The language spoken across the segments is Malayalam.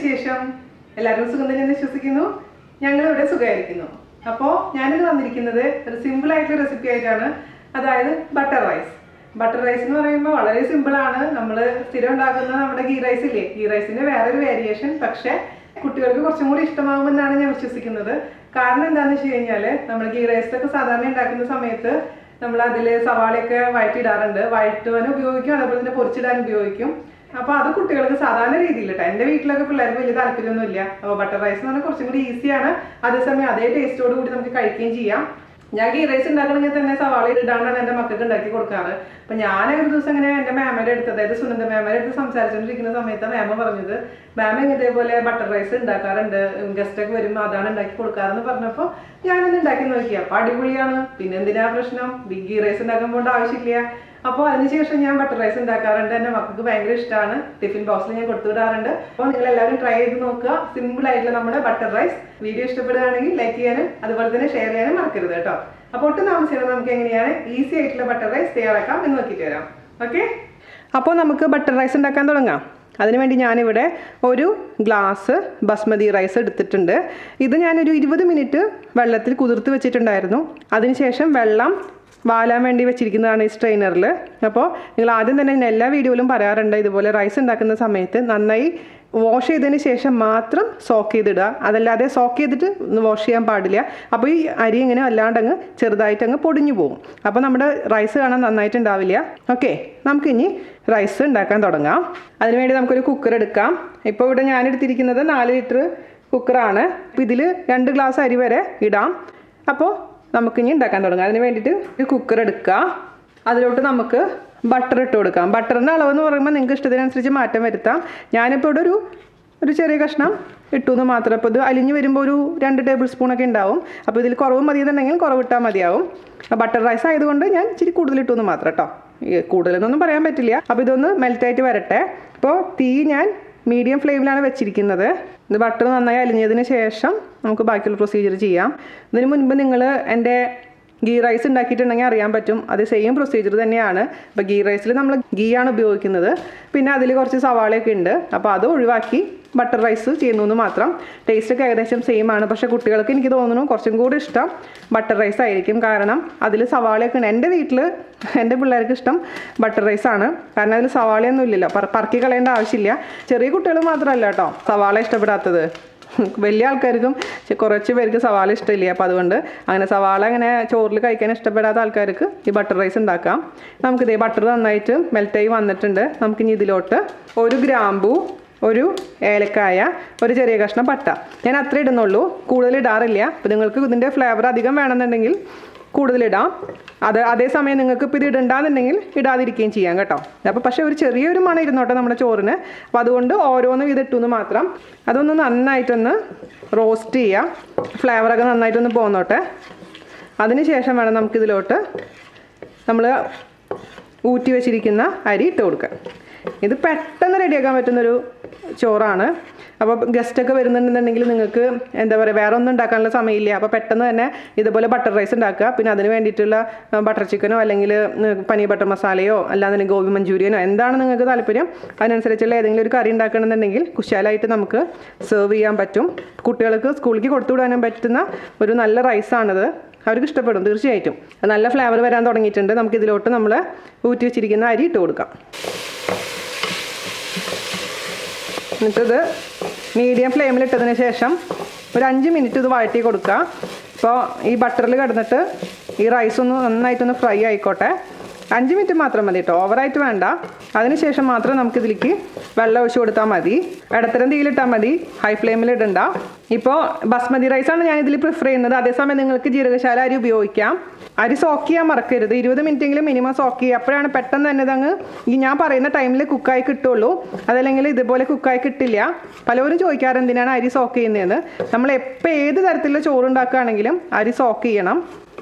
വിശേഷം? എല്ലാവരും സുഖം തന്നെ വിശ്വസിക്കുന്നു. ഞങ്ങളിവിടെ സുഖമായിരിക്കുന്നു. അപ്പോൾ ഞാനിത് വന്നിരിക്കുന്നത് ഒരു സിമ്പിൾ ആയിട്ടുള്ള റെസിപ്പി ആയിട്ടാണ്. അതായത് ബട്ടർ റൈസ്. ബട്ടർ റൈസ് എന്ന് പറയുമ്പോൾ വളരെ സിമ്പിളാണ്. നമ്മൾ സ്ഥിരം ഉണ്ടാക്കുന്ന നമ്മുടെ ഗീ റൈസ് ഇല്ലേ, ഗീ റൈസിന്റെ വേറൊരു വേരിയേഷൻ. പക്ഷേ കുട്ടികൾക്ക് കുറച്ചും കൂടി ഇഷ്ടമാകുമെന്നാണ് ഞാൻ വിശ്വസിക്കുന്നത്. കാരണം എന്താണെന്ന് വെച്ച് കഴിഞ്ഞാൽ നമ്മൾ ഗീ റൈസൊക്കെ സാധാരണ ഉണ്ടാക്കുന്ന സമയത്ത് നമ്മൾ അതിൽ സവാളയൊക്കെ വഴറ്റിയിടാറുണ്ട്. വഴറ്റുവാനും ഉപയോഗിക്കും, അതേപോലെ തന്നെ പൊരിച്ചിടാൻ ഉപയോഗിക്കും. അപ്പോൾ അത് കുട്ടികൾക്ക് സാധാരണ രീതിയിൽ കേട്ടോ. എൻ്റെ വീട്ടിലൊക്കെ പിള്ളേർക്ക് വലിയ താല്പര്യമൊന്നുമില്ല. അപ്പോൾ ബട്ടർ റൈസ് എന്ന് പറഞ്ഞാൽ കുറച്ചും കൂടി ഈസിയാണ്. അതേസമയം അതേ ടേസ്റ്റോട് കൂടി നമുക്ക് കഴിക്കുകയും ചെയ്യാം. ഞാൻ ഗീ റൈസ് ഉണ്ടാക്കണമെങ്കിൽ തന്നെ സവാള ഇടാണ്ടാണ് എൻ്റെ മക്കൾക്ക് ഉണ്ടാക്കി കൊടുക്കാറ്. അപ്പം ഞാൻ ഒരു ദിവസം ഇങ്ങനെ എൻ്റെ മാമയുടെ അടുത്ത്, അതായത് സുനന്ദ മാമയുടെ അടുത്ത് സംസാരിച്ചുകൊണ്ടിരിക്കുന്ന സമയത്ത് മാമ പറഞ്ഞത്, മാമ ഇതേപോലെ ബട്ടർ റൈസ് ഉണ്ടാക്കാറുണ്ട്, ഗസ്റ്റൊക്കെ വരുമ്പോൾ അതാണ് ഉണ്ടാക്കി കൊടുക്കാറെന്ന് പറഞ്ഞപ്പോൾ ഞാനൊന്ന് ഉണ്ടാക്കി നോക്കി. അപ്പോൾ അടിപൊളിയാണ്. പിന്നെ എന്തിനാ പ്രശ്നം, ഗീ റൈസ് ഉണ്ടാക്കാൻ പോകേണ്ട ആവശ്യമില്ല. അപ്പോൾ അതിനുശേഷം ഞാൻ ബട്ടർ റൈസ് ഉണ്ടാക്കാറുണ്ട്. എൻ്റെ മക്കൾക്ക് ഭയങ്കര ഇഷ്ടമാണ്. ടിഫിൻ ബോക്സിൽ ഞാൻ കൊടുത്തു വിടാറുണ്ട്. അപ്പോൾ നിങ്ങൾ എല്ലാവരും ട്രൈ ചെയ്ത് നോക്കുക. സിമ്പിൾ ആയിട്ടുള്ള നമ്മുടെ ബട്ടർ റൈസ്. വീഡിയോ ഇഷ്ടപ്പെടുകയാണെങ്കിൽ ലൈക്ക് ചെയ്യാനും അതുപോലെ തന്നെ ഷെയർ ചെയ്യാനും മറക്കരുത് കേട്ടോ. അപ്പോൾ ഒട്ടും താമസിക്കണം, നമുക്ക് എങ്ങനെയാണ് ഈസി ആയിട്ടുള്ള ബട്ടർ റൈസ് തയ്യാറാക്കാം എന്ന് നോക്കിയിട്ട് വരാം. ഓക്കെ, അപ്പോൾ നമുക്ക് ബട്ടർ റൈസ് ഉണ്ടാക്കാൻ തുടങ്ങാം. അതിനുവേണ്ടി ഞാനിവിടെ ഒരു ഗ്ലാസ് ബസ്മതി റൈസ് എടുത്തിട്ടുണ്ട്. ഇത് ഞാനൊരു 20 മിനിറ്റ് വെള്ളത്തിൽ കുതിർത്ത് വെച്ചിട്ടുണ്ടായിരുന്നു. അതിനുശേഷം വെള്ളം വാലാൻ വേണ്ടി വെച്ചിരിക്കുന്നതാണ് ഈ സ്ട്രെയിനറിൽ. അപ്പോൾ നിങ്ങൾ ആദ്യം തന്നെ ഞാൻ എല്ലാ വീഡിയോയിലും പറയാറുണ്ട്, ഇതുപോലെ റൈസ് ഉണ്ടാക്കുന്ന സമയത്ത് നന്നായി വാഷ് ചെയ്തതിന് ശേഷം മാത്രം സോക്ക് ചെയ്തിടുക. അതല്ലാതെ സോക്ക് ചെയ്തിട്ട് വാഷ് ചെയ്യാൻ പാടില്ല. അപ്പോൾ ഈ അരി ഇങ്ങനെ അല്ലാണ്ടങ്ങ് ചെറുതായിട്ടങ്ങ് പൊടിഞ്ഞു പോകും. അപ്പോൾ നമ്മുടെ റൈസ് കാണാൻ നന്നായിട്ടുണ്ടാവില്ല. ഓക്കെ, നമുക്കിനി റൈസ് ഉണ്ടാക്കാൻ തുടങ്ങാം. അതിനുവേണ്ടി നമുക്കൊരു കുക്കർ എടുക്കാം. ഇപ്പോൾ ഇവിടെ ഞാനെടുത്തിരിക്കുന്നത് 4 ലിറ്റർ കുക്കറാണ്. അപ്പോൾ ഇതിൽ 2 ഗ്ലാസ് അരി വരെ ഇടാം. അപ്പോൾ നമുക്കിനി ഉണ്ടാക്കാൻ തുടങ്ങാം. അതിന് വേണ്ടിയിട്ട് ഒരു കുക്കർ എടുക്കുക. അതിലോട്ട് നമുക്ക് ബട്ടർ ഇട്ട് കൊടുക്കാം. ബട്ടറിൻ്റെ അളവെന്ന് പറയുമ്പോൾ നിങ്ങൾക്ക് ഇഷ്ടത്തിനനുസരിച്ച് മാറ്റം വരുത്താം. ഞാനിപ്പോൾ ഇവിടെ ഒരു ചെറിയ കഷ്ണം ഇട്ടു എന്ന് മാത്രം. അപ്പോൾ ഇത് അലിഞ്ഞ് വരുമ്പോൾ ഒരു 2 ടേബിൾ സ്പൂണൊക്കെ ഉണ്ടാവും. അപ്പോൾ ഇതിൽ കുറവ് മതിയെന്നുണ്ടെങ്കിൽ കുറവിട്ടാൽ മതിയാവും. ബട്ടർ റൈസ് ആയതുകൊണ്ട് ഞാൻ ഇച്ചിരി കൂടുതൽ ഇട്ടു എന്ന് മാത്രം കേട്ടോ. കൂടുതലെന്നൊന്നും പറയാൻ പറ്റില്ല. അപ്പോൾ ഇതൊന്ന് മെൽറ്റായിട്ട് വരട്ടെ. അപ്പോൾ തീ ഞാൻ മീഡിയം ഫ്ലെയിമിലാണ് വെച്ചിരിക്കുന്നത്. ഇത് ബട്ടർ നന്നായി അലിഞ്ഞതിന് ശേഷം നമുക്ക് ബാക്കിയുള്ള പ്രൊസീജിയർ ചെയ്യാം. ഇതിന് മുൻപ് നിങ്ങൾ എൻ്റെ ഗീ റൈസ് ഉണ്ടാക്കിയിട്ടുണ്ടെങ്കിൽ അറിയാൻ പറ്റും, അത് സെയിം പ്രൊസീജിയർ തന്നെയാണ്. അപ്പോൾ ഗീ റൈസിൽ നമ്മൾ ഗീ ആണ് ഉപയോഗിക്കുന്നത്. പിന്നെ അതിൽ കുറച്ച് സവാളയൊക്കെ ഉണ്ട്. അപ്പോൾ അത് ഒഴിവാക്കി ബട്ടർ റൈസ് ചെയ്യുന്നു എന്ന് മാത്രം. ടേസ്റ്റൊക്കെ ഏകദേശം സെയിം ആണ്. പക്ഷേ കുട്ടികൾക്ക് എനിക്ക് തോന്നുന്നു കുറച്ചും കൂടി ഇഷ്ടം ബട്ടർ റൈസ് ആയിരിക്കും. കാരണം അതിൽ സവാളയൊക്കെ ഉണ്ട്. എൻ്റെ വീട്ടിൽ എൻ്റെ പിള്ളേർക്ക് ഇഷ്ടം ബട്ടർ റൈസാണ്. കാരണം അതിൽ സവാളയൊന്നും ഇല്ലല്ലോ, പറക്കി കളയേണ്ട ആവശ്യമില്ല. ചെറിയ കുട്ടികൾ മാത്രമല്ല കേട്ടോ സവാള ഇഷ്ടപ്പെടാത്തത്. വലിയ ആൾക്കാർക്കും കുറച്ച് പേർക്ക് സവാള ഇഷ്ടമില്ല. അപ്പോൾ അതുകൊണ്ട് അങ്ങനെ സവാള അങ്ങനെ ചോറിൽ കഴിക്കാൻ ഇഷ്ടപ്പെടാത്ത ആൾക്കാർക്ക് ഈ ബട്ടർ റൈസ് ഉണ്ടാക്കാം. നമുക്കിതേ ബട്ടർ നന്നായിട്ട് മെൽറ്റായി വന്നിട്ടുണ്ട്. നമുക്കിനി ഇതിലോട്ട് 1 ഗ്രാമ്പൂ, 1 ഏലക്കായ, 1 ചെറിയ കഷ്ണം പട്ട, ഞാൻ അത്ര ഇടുന്നുള്ളൂ, കൂടുതൽ ഇടാറില്ല. അപ്പോൾ നിങ്ങൾക്ക് ഇതിൻ്റെ ഫ്ലേവർ അധികം വേണമെന്നുണ്ടെങ്കിൽ കൂടുതലിടാം. അതേസമയം നിങ്ങൾക്ക് ഇപ്പോൾ ഇത് ഇടണ്ടെന്നുണ്ടെങ്കിൽ ഇടാതിരിക്കുകയും ചെയ്യാം കേട്ടോ. അപ്പോൾ പക്ഷേ ഒരു ചെറിയൊരു മണം ഇരുന്നോട്ടെ നമ്മുടെ ചോറിന്. അപ്പോൾ അതുകൊണ്ട് ഓരോന്നും ഇത് ഇട്ടുന്ന് മാത്രം. അതൊന്ന് നന്നായിട്ടൊന്ന് റോസ്റ്റ് ചെയ്യാം. ഫ്ലേവറൊക്കെ നന്നായിട്ടൊന്ന് പോന്നോട്ടെ. അതിന് ശേഷം വേണം നമുക്കിതിലോട്ട് നമ്മൾ ഊറ്റി വെച്ചിരിക്കുന്ന അരി ഇട്ട് കൊടുക്കുക. ഇത് പെട്ടെന്ന് റെഡിയാക്കാൻ പറ്റുന്നൊരു ചോറാണ്. അപ്പോൾ ഗസ്റ്റൊക്കെ വരുന്നുണ്ടെന്നുണ്ടെങ്കിൽ നിങ്ങൾക്ക് എന്താ പറയുക, വേറെ ഒന്നും ഉണ്ടാക്കാനുള്ള സമയമില്ല. അപ്പോൾ പെട്ടെന്ന് തന്നെ ഇതുപോലെ ബട്ടർ റൈസ് ഉണ്ടാക്കുക. പിന്നെ അതിന് വേണ്ടിയിട്ടുള്ള ബട്ടർ ചിക്കനോ അല്ലെങ്കിൽ പനീർ ബട്ടർ മസാലയോ അല്ലാന്നുണ്ടെങ്കിൽ ഗോബി മഞ്ചൂരിയനോ എന്താണ് നിങ്ങൾക്ക് താല്പര്യം അതിനനുസരിച്ചുള്ള ഏതെങ്കിലും ഒരു കറി ഉണ്ടാക്കണമെന്നുണ്ടെങ്കിൽ കുശാലായിട്ട് നമുക്ക് സെർവ് ചെയ്യാൻ പറ്റും. കുട്ടികൾക്ക് സ്കൂളിലേക്ക് കൊടുത്തു വിടാനും പറ്റുന്ന ഒരു നല്ല റൈസാണിത്. അവർക്ക് ഇഷ്ടപ്പെടും തീർച്ചയായിട്ടും. നല്ല ഫ്ലേവർ വരാൻ തുടങ്ങിയിട്ടുണ്ട്. നമുക്കിതിലോട്ട് നമ്മൾ ഊറ്റി വെച്ചിരിക്കുന്ന അരി ഇട്ട് കൊടുക്കാം. എന്നിട്ടിത് മീഡിയം ഫ്ലെയിമിൽ ഇട്ടതിന് ശേഷം ഒരു 5 മിനിറ്റ് ഇത് വഴറ്റി കൊടുക്കുക. അപ്പോൾ ഈ ബട്ടറിൽ കിടന്നിട്ട് ഈ റൈസ് ഒന്ന് നന്നായിട്ടൊന്ന് ഫ്രൈ ആയിക്കോട്ടെ. 5 മിനിറ്റ് മാത്രം മതി കേട്ടോ, ഓവറായിട്ട് വേണ്ട. അതിനുശേഷം മാത്രം നമുക്കിതിലേക്ക് വെള്ളം ഒഴിച്ച് കൊടുത്താൽ മതി. ഇടത്തരം തീയിലിട്ടാൽ മതി, ഹൈ ഫ്ലെയിമിൽ ഇടണ്ട. ഇപ്പോൾ ബസ്മതി റൈസാണ് ഞാൻ ഇതിൽ പ്രിഫർ ചെയ്യുന്നത്. അതേസമയം നിങ്ങൾക്ക് ജീരകശാല അരി ഉപയോഗിക്കാം. അരി സോക്ക് ചെയ്യാൻ മറക്കരുത്. 20 മിനിറ്റെങ്കിലും മിനിമം സോക്ക് ചെയ്യുക. അപ്പോഴാണ് പെട്ടെന്ന് തന്നെ ഇതങ്ങ് ഈ ഞാൻ പറയുന്ന ടൈമിൽ കുക്കായി കിട്ടുള്ളൂ. അതല്ലെങ്കിൽ ഇതുപോലെ കുക്കായി കിട്ടില്ല. പലവരും ചോദിക്കാറ് എന്തിനാണ് അരി സോക്ക് ചെയ്യുന്നതെന്ന്. നമ്മൾ എപ്പോൾ ഏത് തരത്തിലുള്ള ചോറുണ്ടാക്കുകയാണെങ്കിലും അരി സോക്ക് ചെയ്യണം.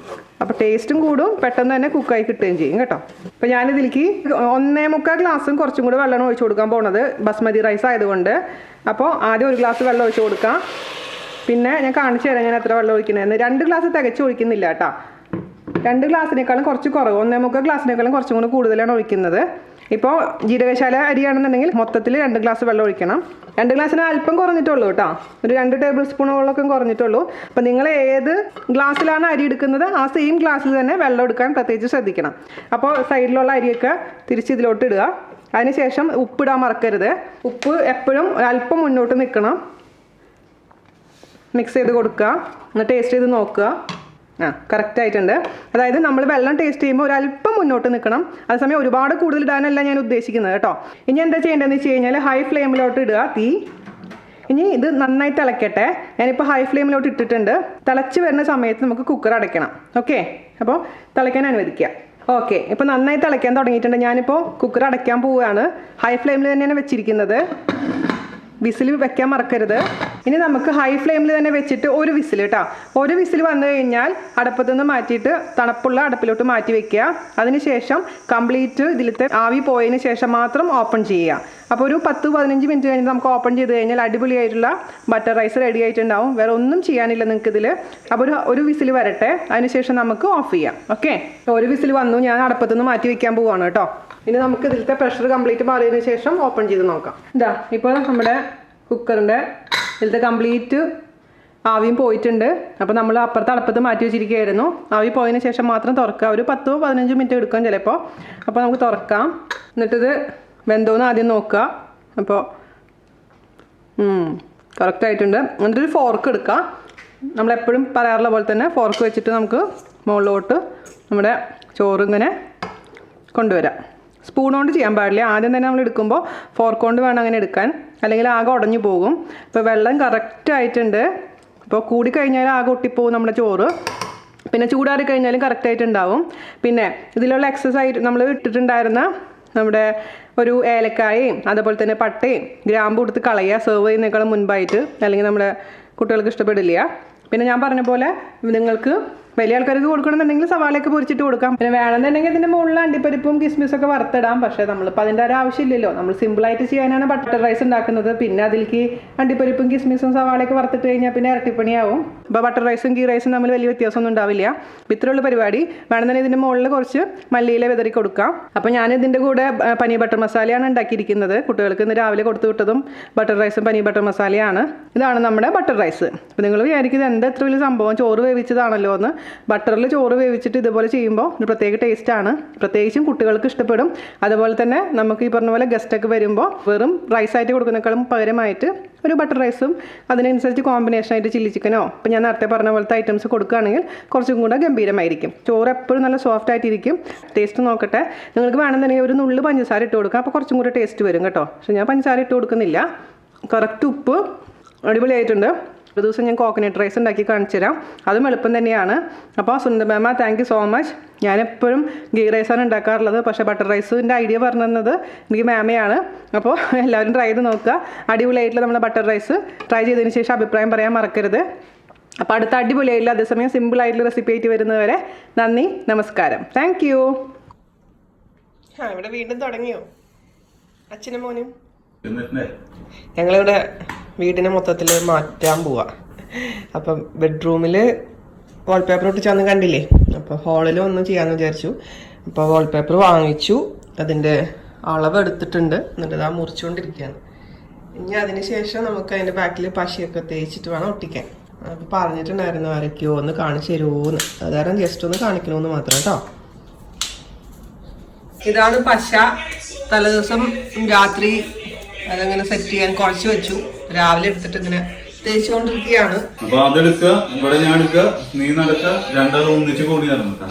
അപ്പോൾ ടേസ്റ്റും കൂടും, പെട്ടെന്ന് തന്നെ കുക്കായി കിട്ടുകയും ചെയ്യും കേട്ടോ. അപ്പോൾ ഞാനിതിലേക്ക് 1.25 ഗ്ലാസും കുറച്ചും കൂടി വെള്ളം ഒഴിച്ച് കൊടുക്കാൻ പോകുന്നത് ബസ്മതി റൈസ് ആയതുകൊണ്ട്. അപ്പോൾ ആദ്യം 1 ഗ്ലാസ് വെള്ളം ഒഴിച്ച് കൊടുക്കാം. പിന്നെ ഞാൻ കാണിച്ചു തരാം ഞാൻ എത്ര വെള്ളം ഒഴിക്കുന്നതെന്ന്. 2 ഗ്ലാസ് തികച്ച് ഒഴിക്കുന്നില്ല കേട്ടോ. 2 ഗ്ലാസ്സിനേക്കാളും കുറച്ച് കുറവ്, 1.25 ഗ്ലാസ്സിനേക്കാളും കുറച്ചും കൂടി കൂടുതലാണ് ഒഴിക്കുന്നത്. ഇപ്പോൾ ജീരകശാല അരിയാണെന്നുണ്ടെങ്കിൽ മൊത്തത്തിൽ 2 ഗ്ലാസ് വെള്ളം ഒഴിക്കണം. 2 ഗ്ലാസ്സിന് അല്പം കുറഞ്ഞിട്ടുള്ളൂ കേട്ടോ, ഒരു 2 ടേബിൾ സ്പൂണുകളൊക്കെ കുറഞ്ഞിട്ടുള്ളൂ. അപ്പോൾ നിങ്ങൾ ഏത് ഗ്ലാസ്സിലാണ് അരി എടുക്കുന്നത് ആ സെയിം ഗ്ലാസ്സിൽ തന്നെ വെള്ളം എടുക്കാൻ പ്രത്യേകിച്ച് ശ്രദ്ധിക്കണം. അപ്പോൾ സൈഡിലുള്ള അരിയൊക്കെ തിരിച്ച് ഇതിലോട്ട് ഇടുക. അതിനുശേഷം ഉപ്പിടാൻ മറക്കരുത്. ഉപ്പ് എപ്പോഴും അല്പം മുന്നോട്ട് നിൽക്കണം. മിക്സ് ചെയ്ത് കൊടുക്കുക, എന്നിട്ട് ടേസ്റ്റ് ചെയ്ത് നോക്കുക. കറക്റ്റ് ആയിട്ടുണ്ട്. അതായത് നമ്മൾ വെള്ളം ടേസ്റ്റ് ചെയ്യുമ്പോൾ ഒരല്പം മുന്നോട്ട് നിൽക്കണം. അതേസമയം ഒരുപാട് കൂടുതൽ ഇടാനല്ല ഞാൻ ഉദ്ദേശിക്കുന്നത് കേട്ടോ. ഇനി എന്താ ചെയ്യേണ്ടതെന്ന് വെച്ച് കഴിഞ്ഞാൽ ഹൈ ഫ്ലെയിമിലോട്ട് ഇടുക തീ. ഇനി ഇത് നന്നായി തിളയ്ക്കട്ടെ. ഞാനിപ്പോൾ ഹൈ ഫ്ലെയിമിലോട്ട് ഇട്ടിട്ടുണ്ട്. തിളച്ച് വരുന്ന സമയത്ത് നമുക്ക് കുക്കർ അടയ്ക്കണം. ഓക്കെ, അപ്പോൾ തിളയ്ക്കാൻ അനുവദിക്കുക. ഓക്കെ, ഇപ്പോൾ നന്നായി തിളയ്ക്കാൻ തുടങ്ങിയിട്ടുണ്ട്. ഞാനിപ്പോൾ കുക്കർ അടയ്ക്കാൻ പോവുകയാണ്. ഹൈ ഫ്ലെയിമിൽ തന്നെയാണ് വെച്ചിരിക്കുന്നത്. വിസിൽ വെക്കാൻ മറക്കരുത്. ഇനി നമുക്ക് ഹൈ ഫ്ലെയിമിൽ തന്നെ വെച്ചിട്ട് ഒരു വിസിൽ കേട്ടോ. ഒരു വിസിൽ വന്നു കഴിഞ്ഞാൽ അടുപ്പത്തു നിന്ന് മാറ്റിയിട്ട് തണുപ്പുള്ള അടുപ്പിലോട്ട് മാറ്റി വെക്കുക. അതിനുശേഷം കംപ്ലീറ്റ് ഇതിലത്തെ ആവി പോയതിന് ശേഷം മാത്രം ഓപ്പൺ ചെയ്യുക. അപ്പോൾ ഒരു 10-15 മിനിറ്റ് കഴിഞ്ഞ് നമുക്ക് ഓപ്പൺ ചെയ്ത് കഴിഞ്ഞാൽ അടിപൊളിയായിട്ടുള്ള ബട്ടർ റൈസ് റെഡി ആയിട്ടുണ്ടാവും. വേറെ ഒന്നും ചെയ്യാനില്ല നിങ്ങൾക്ക് ഇതിൽ. അപ്പോൾ ഒരു വിസിൽ വരട്ടെ, അതിനുശേഷം നമുക്ക് ഓഫ് ചെയ്യാം. ഓക്കെ, ഒരു വിസിൽ വന്നു, ഞാൻ അടുപ്പത്തു നിന്ന് മാറ്റി വെക്കാൻ പോവുകയാണ് കേട്ടോ. ഇനി നമുക്ക് ഇതിലത്തെ പ്രഷർ കംപ്ലീറ്റ് മാറിയതിന് ശേഷം ഓപ്പൺ ചെയ്ത് നോക്കാം. ഇതാ ഇപ്പോൾ നമ്മുടെ കുക്കറിൻ്റെ ഇതിലത്തെ കംപ്ലീറ്റ് ആവിയും പോയിട്ടുണ്ട്. അപ്പോൾ നമ്മൾ അപ്പുറത്ത് അടുപ്പത്ത് മാറ്റി വെച്ചിരിക്കുകയായിരുന്നു. ആവി പോയതിന് ശേഷം മാത്രം തുറക്കുക. ഒരു 10-15 മിനിറ്റ് എടുക്കും ചിലപ്പോൾ. അപ്പോൾ നമുക്ക് തുറക്കാം. എന്നിട്ടിത് വെന്തോന്ന് ആദ്യം നോക്കുക. അപ്പോൾ കറക്റ്റ് ആയിട്ടുണ്ട്. എന്നിട്ടൊരു ഫോർക്ക് എടുക്കുക. നമ്മളെപ്പോഴും പറയാറുള്ള പോലെ തന്നെ ഫോർക്ക് വെച്ചിട്ട് നമുക്ക് മുകളിലോട്ട് നമ്മുടെ ചോറ് ഇങ്ങനെ കൊണ്ടുവരാം. സ്പൂൺ കൊണ്ട് ചെയ്യാൻ പാടില്ല. ആദ്യം തന്നെ നമ്മൾ എടുക്കുമ്പോൾ ഫോർക്ക് കൊണ്ട് വേണം അങ്ങനെ എടുക്കാൻ, അല്ലെങ്കിൽ ആകെ ഉടഞ്ഞു പോകും. ഇപ്പോൾ വെള്ളം കറക്റ്റ് ആയിട്ടുണ്ട്. ഇപ്പോൾ കൂടിക്കഴിഞ്ഞാൽ ആകെ ഒട്ടിപ്പോവും നമ്മുടെ ചോറ്. പിന്നെ ചൂടാറി കഴിഞ്ഞാലും കറക്റ്റായിട്ടുണ്ടാവും. പിന്നെ ഇതിലുള്ള എക്സസ് ആയിട്ട് നമ്മൾ ഇട്ടിട്ടുണ്ടായിരുന്ന നമ്മുടെ ഒരു ഏലക്കായയും അതുപോലെ തന്നെ പട്ടയും ഗ്രാമ്പും എടുത്ത് കളയുക സെർവ് ചെയ്യുന്നതിനേക്കാളും മുൻപായിട്ട്, അല്ലെങ്കിൽ നമ്മുടെ കുട്ടികൾക്ക് ഇഷ്ടപ്പെടില്ല. പിന്നെ ഞാൻ പറഞ്ഞ പോലെ നിങ്ങൾക്ക് വലിയ ആൾക്കാർക്ക് കൊടുക്കണമെന്നുണ്ടെങ്കിൽ സവാളയൊക്കെ പൊരിച്ചിട്ട് കൊടുക്കാം. പിന്നെ വേണമെന്നുണ്ടെങ്കിൽ ഇതിൻ്റെ മുകളിൽ അണ്ടിപ്പരിപ്പും കിസ്മിസൊക്കെ വറുത്തിടാം. പക്ഷേ നമ്മളിപ്പോൾ അതിൻ്റെ ഒരു ആവശ്യമില്ലല്ലോ. നമ്മൾ സിമ്പിളായിട്ട് ചെയ്യാനാണ് ബട്ടർ റൈസ് ഉണ്ടാക്കുന്നത്. പിന്നെ അതിലേക്ക് അണ്ടിപ്പരിപ്പും കിസ്മിസും സവാളയൊക്കെ വറുത്തിട്ട് കഴിഞ്ഞാൽ പിന്നെ ഇരട്ടിപ്പണിയാവും. അപ്പോൾ ബട്ടർ റൈസും ഗീ റൈസും തമ്മിൽ വലിയ വ്യത്യാസമൊന്നും ഉണ്ടാവില്ല. ഇത്രയുള്ള പരിപാടി. വേണമെന്നുണ്ടെങ്കിൽ ഇതിൻ്റെ മുകളിൽ കുറച്ച് മല്ലിയില വിതറി കൊടുക്കാം. അപ്പോൾ ഞാൻ ഇതിൻ്റെ കൂടെ പനീർ ബട്ടർ മസാലയാണ് ഉണ്ടാക്കിയിരിക്കുന്നത്. കുട്ടികൾക്ക് ഇന്ന് രാവിലെ കൊടുത്തു വിട്ടതും ബട്ടർ റൈസും പനീർ ബട്ടർ മസാലയാണ്. ഇതാണ് നമ്മുടെ ബട്ടർ റൈസ്. അപ്പോൾ നിങ്ങൾ വിചാരിക്കുന്നത് എന്താ എത്ര വലിയ സംഭവം, ചോറ് വേവിച്ചതാണല്ലോ എന്ന്. ബട്ടറിൽ ചോറ് വേവിച്ചിട്ട് ഇതുപോലെ ചെയ്യുമ്പോൾ ഒരു പ്രത്യേക ടേസ്റ്റാണ്. പ്രത്യേകിച്ചും കുട്ടികൾക്ക് ഇഷ്ടപ്പെടും. അതുപോലെ തന്നെ നമുക്ക് ഈ പറഞ്ഞ പോലെ ഗസ്റ്റൊക്കെ വരുമ്പോൾ വെറും റൈസായിട്ട് കൊടുക്കുന്നതിനേക്കാളും പകരമായിട്ട് ഒരു ബട്ടർ റൈസും അതിനനുസരിച്ച് കോമ്പിനേഷനായിട്ട് ചില്ലി ചിക്കനോ ഇപ്പം ഞാൻ നേരത്തെ പറഞ്ഞ പോലത്തെ ഐറ്റംസ് കൊടുക്കുകയാണെങ്കിൽ കുറച്ചും കൂടെ ഗംഭീരമായിരിക്കും. ചോറ് എപ്പോഴും നല്ല സോഫ്റ്റ് ആയിട്ടിരിക്കും. ടേസ്റ്റ് നോക്കട്ടെ. നിങ്ങൾക്ക് വേണമെന്നുണ്ടെങ്കിൽ ഒരു നുള്ളു പഞ്ചസാര ഇട്ട് കൊടുക്കാം. അപ്പോൾ കുറച്ചും കൂടെ ടേസ്റ്റ് വരും കേട്ടോ. പക്ഷേ ഞാൻ പഞ്ചസാര ഇട്ട് കൊടുക്കുന്നില്ല. കറക്റ്റ് ഉപ്പ് അടിപൊളിയായിട്ടുണ്ട്. ഒരു ദിവസം ഞാൻ കോക്കനട്ട് റൈസ് ഉണ്ടാക്കി കാണിച്ചു തരാം. അതും എളുപ്പം തന്നെയാണ്. അപ്പോൾ Sundar mama thank you so much. ഞാനെപ്പോഴും ഗീ റൈസാണ് ഉണ്ടാക്കാറുള്ളത്. പക്ഷേ ബട്ടർ റൈസിൻ്റെ ഐഡിയ പറഞ്ഞു തന്നത് എനിക്ക് മാമയാണ്. അപ്പോൾ എല്ലാവരും ട്രൈ ചെയ്ത് നോക്കുക. അടിപൊളിയായിട്ടുള്ള നമ്മുടെ ബട്ടർ റൈസ് ട്രൈ ചെയ്തതിന് ശേഷം അഭിപ്രായം പറയാൻ മറക്കരുത്. അപ്പോൾ അടുത്ത അടിപൊളിയായില്ല അതേസമയം സിമ്പിളായിട്ടുള്ള റെസിപ്പി ആയിട്ട് വരുന്നവരെ നന്ദി, നമസ്കാരം. Thank you. ഇവിടെ വീണ്ടും തുടങ്ങിയോ അച്ഛനും മോനും? ഞങ്ങളിവിടെ വീടിനെ മൊത്തത്തിൽ മാറ്റാൻ പോവാ. അപ്പം ബെഡ്റൂമിൽ വാൾപേപ്പർ ഒട്ടിച്ചാന്ന് കണ്ടില്ലേ. അപ്പോൾ ഹാളിൽ ഒന്നും ചെയ്യാമെന്ന് വിചാരിച്ചു. അപ്പോൾ വാൾപേപ്പർ വാങ്ങിച്ചു. അതിൻ്റെ അളവ് എടുത്തിട്ടുണ്ട്. എന്നിട്ട് ഇതാ മുറിച്ചുകൊണ്ടിരിക്കുകയാണ്. ഇനി അതിന് ശേഷം നമുക്ക് അതിൻ്റെ ബാക്കിൽ പശയൊക്കെ തേച്ചിട്ട് വേണം ഒട്ടിക്കാൻ. അപ്പോൾ പറഞ്ഞിട്ടുണ്ടായിരുന്നു ആരൊക്കെയോ ഒന്ന് കാണിച്ചു തരുമോന്ന്. അതാരം ജസ്റ്റ് ഒന്ന് കാണിക്കണമെന്ന് മാത്രം കേട്ടോ. ഇതാണ് പശ. തലേദിവസം രാത്രി അതങ്ങനെ സെറ്റ് ചെയ്യാൻ കുഴച്ച് വെച്ചു. രാവിലെ എടുത്തിട്ട് ഇങ്ങനെ തേച്ചുകൊണ്ടിരിക്കുകയാണ്. അപ്പൊ അതെടുക്കുക, ഇവിടെ ഞാൻ എടുക്കുക, നീ നടക്കുക, രണ്ടാളും ഒന്നിച്ച് കൂടി നടന്നിട്ടാ.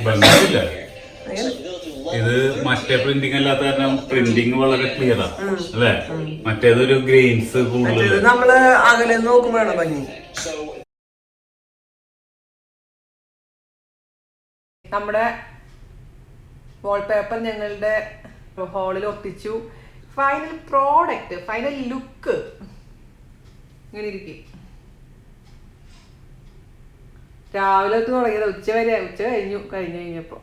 ബന്ധമില്ല. ഇത് മറ്റേ പ്രിന്റിംഗ് അല്ലാത്ത കാരണം പ്രിന്റിംഗ് വളരെ ക്ലിയറാ അല്ലേ. മറ്റേതൊരു ഗ്രെയിൻസ് കൂടുതൽ നമ്മള് അകലെ നോക്കുമ്പോഴാണ് ഭംഗി. നമ്മുടെ വാൾപേപ്പർ ഞങ്ങളുടെ ഹാളിൽ ഒട്ടിച്ചു. ഫൈനൽ പ്രോഡക്റ്റ്, ഫൈനൽ ലുക്ക് ഇങ്ങനെ ഇരിക്കും. രാവിലെ തുടങ്ങിയത് ഉച്ച കഴിഞ്ഞപ്പോൾ